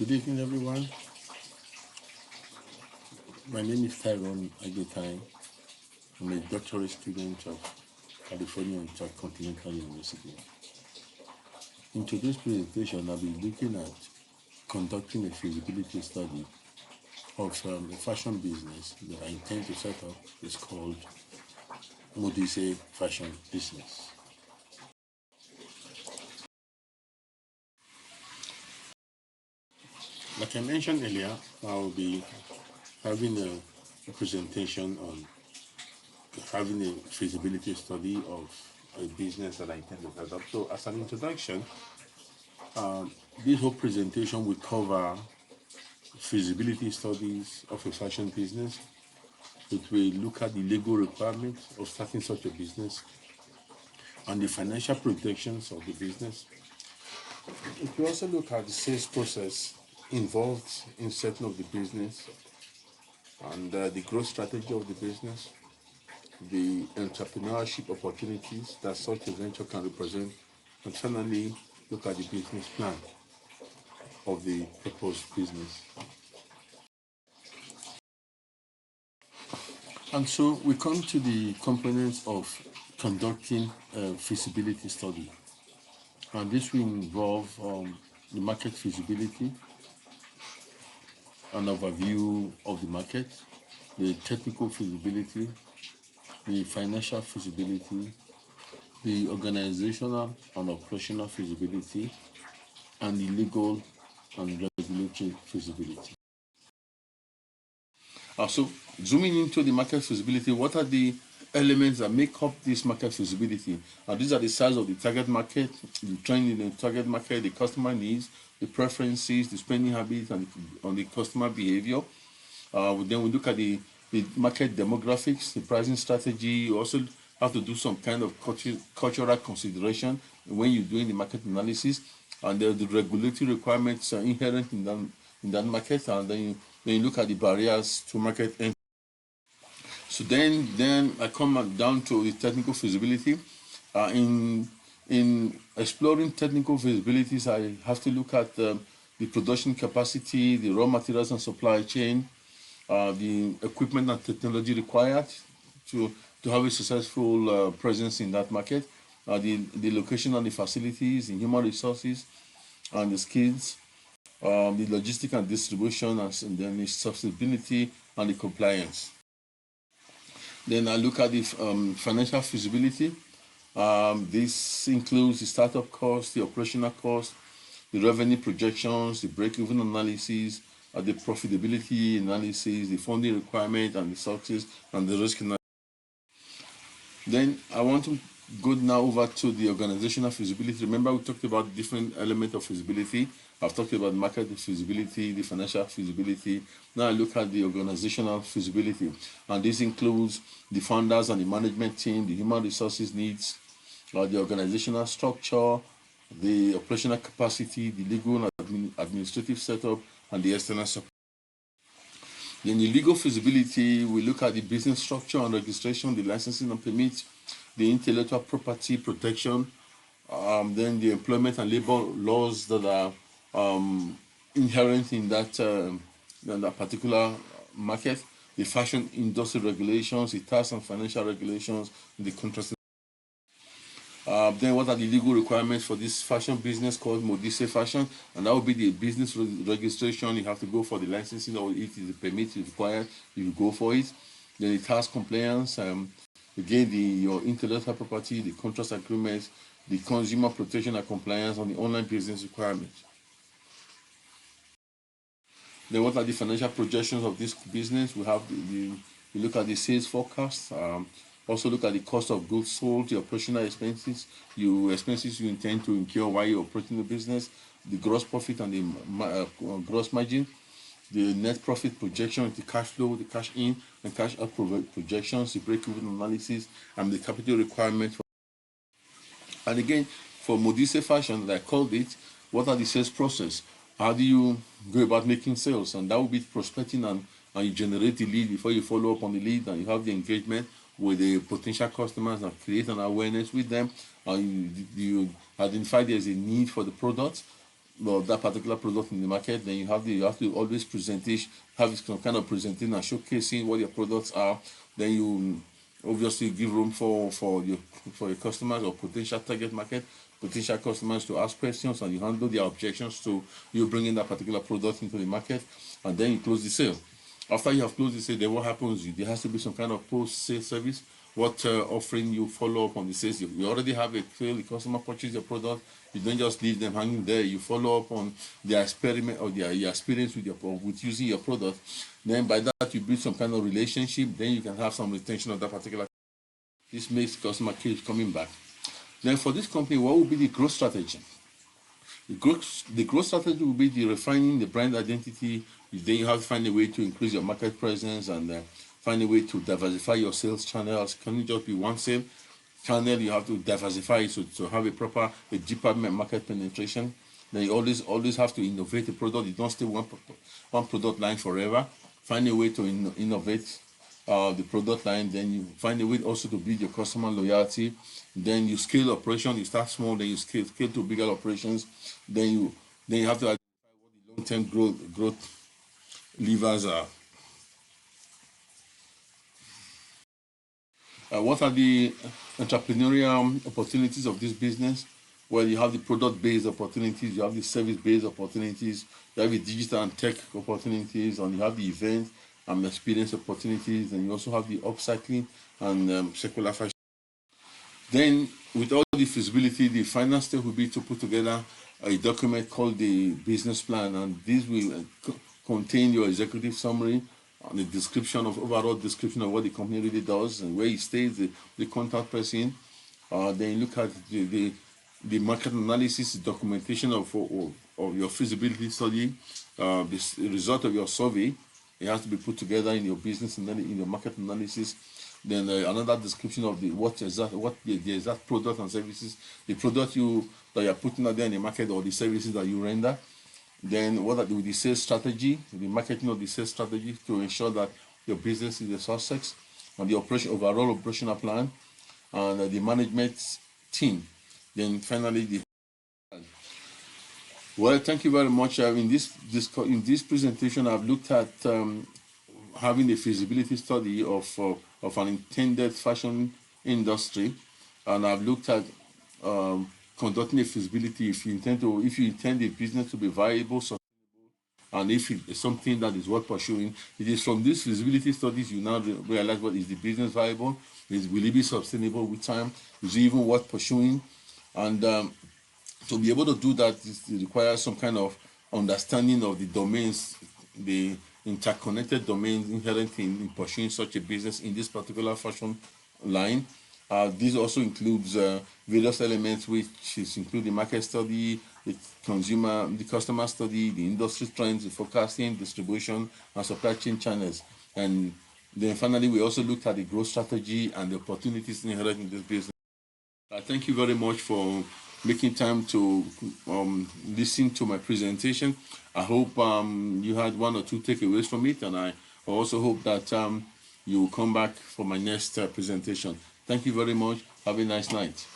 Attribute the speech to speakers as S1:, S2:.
S1: Good evening, everyone. My name is Aigbekaen. I'm a doctorate student of California Intercontinental University. In today's presentation, I'll be looking at conducting a feasibility study of a fashion business that I intend to set up. It's called MGT665 Fashion Business. Like I mentioned earlier, I will be having a presentation on having a feasibility study of a business that I intend to set up. So as an introduction, this whole presentation will cover feasibility studies of a fashion business. It will look at the legal requirements of starting such a business and the financial protections of the business. It will also look at the sales process involved in setting up the business and the growth strategy of the business, the entrepreneurship opportunities that such a venture can represent, and finally look at the business plan of the proposed business. And so we come to the components of conducting a feasibility study. And this will involve the market feasibility, an overview of the market, the technical feasibility, the financial feasibility, the organizational and operational feasibility, and the legal and regulatory feasibility. So zooming into the market feasibility, what are the elements that make up this market feasibility? These are the size of the target market, the trend in the target market, the customer needs, the preferences, the spending habits, and on the customer behavior. Then we look at the market demographics, the pricing strategy. You also have to do some kind of cultural consideration when you're doing the market analysis, and the regulatory requirements are inherent in that market, and then you look at the barriers to market entry. So then I come down to the technical feasibility. In exploring technical feasibilities, I have to look at the production capacity, the raw materials and supply chain, the equipment and technology required to have a successful presence in that market, the location and the facilities, the human resources and the skills, the logistics and distribution, and then the sustainability and the compliance. Then I look at the financial feasibility. This includes the startup cost, the operational cost, the revenue projections, the break-even analysis, the profitability analysis, the funding requirement, and the success and the risk analysis. Then I want to go now over to the organizational feasibility. Remember, we talked about different elements of feasibility. I've talked about market feasibility, the financial feasibility. Now I look at the organizational feasibility, and this includes the founders and the management team, the human resources needs, the organizational structure, the operational capacity, the legal and administrative setup, and the external support. In the legal feasibility, we look at the business structure and registration, the licensing and permits, the intellectual property protection, then the employment and labor laws that are inherent in that particular market, the fashion industry regulations, the tax and financial regulations, the contract. Then what are the legal requirements for this fashion business called MGT665 Fashion? And that will be the business registration. You have to go for the licensing, or it is a permit required, you go for it. Then the tax compliance, again, your intellectual property, the contract agreements, the consumer protection and compliance on the online business requirements. Then what are the financial projections of this business? We have we look at the sales forecast, also look at the cost of goods sold, the operational expenses, expenses you intend to incur while you're operating the business, the gross profit and the gross margin, the net profit projection, the cash flow, the cash in and cash out projections, the break-even analysis, and the capital requirement. And again, for MGT665 Fashion, like I called it, what are the sales process? How do you go about making sales? And that will be prospecting, and you generate the lead before you follow up on the lead, and you have the engagement with the potential customers and create an awareness with them. You identify there's a need for the product. that particular product in the market, then you have to always have some kind of presenting and showcasing what your products are. Then you obviously give room for your customers or potential target market, potential customers to ask questions, and you handle their objections to you bringing that particular product into the market, and then you close the sale. After you have closed the sale, then what happens? There has to be some kind of post-sale service. What offering you follow up on the sales? You already have a sale, the customer purchase your product. You don't just leave them hanging there. You follow up on their experiment or their experience with using your product. Then by that you build some kind of relationship. Then you can have some retention of that particular. This makes customer keep coming back. Then for this company, what will be the growth strategy? The growth strategy will be the refining the brand identity. Then you have to find a way to increase your market presence and find a way to diversify your sales channels. Can it just be one sale channel? You have to diversify it to have a deeper market penetration. Then you always have to innovate the product. You don't stay one product line forever. Find a way to innovate the product line. Then you find a way also to build your customer loyalty. Then you scale operation. You start small, then you scale to bigger operations. Then you have to identify what the long-term growth levers are. What are the entrepreneurial opportunities of this business? Well, you have the product-based opportunities, you have the service-based opportunities, you have the digital and tech opportunities, and you have the event and experience opportunities, and you also have the upcycling and circular fashion. Then, with all the feasibility, the final step will be to put together a document called the business plan, and this will contain your executive summary and the overall description of what the company really does and where it stays, the contact person. Then look at the market analysis, documentation of your feasibility study, the result of your survey. It has to be put together in your business and then in your market analysis. Then another description of the exact product and services, the product that you're putting out there in the market or the services that you render. Then what are the sales strategy, the marketing of the sales strategy to ensure that your business is a success, and the overall operational plan, and the management team. Then finally well, thank you very much. In this presentation, I've looked at having a feasibility study of an intended fashion industry, and I've looked at conducting a feasibility if you intend the business to be viable, sustainable, and if it's something that is worth pursuing. It is from these feasibility studies you now realize what is the business viable, will it be sustainable with time, is it even worth pursuing, and to be able to do that, it requires some kind of understanding of the domains, the interconnected domains inherent in pursuing such a business in this particular fashion line. This also includes various elements, which include the market study, the customer study, the industry trends, the forecasting, distribution, and supply chain channels. And then finally, we also looked at the growth strategy and the opportunities inherent in this business. Thank you very much for making time to listen to my presentation. I hope you had one or two takeaways from it, and I also hope that you will come back for my next presentation. Thank you very much. Have a nice night.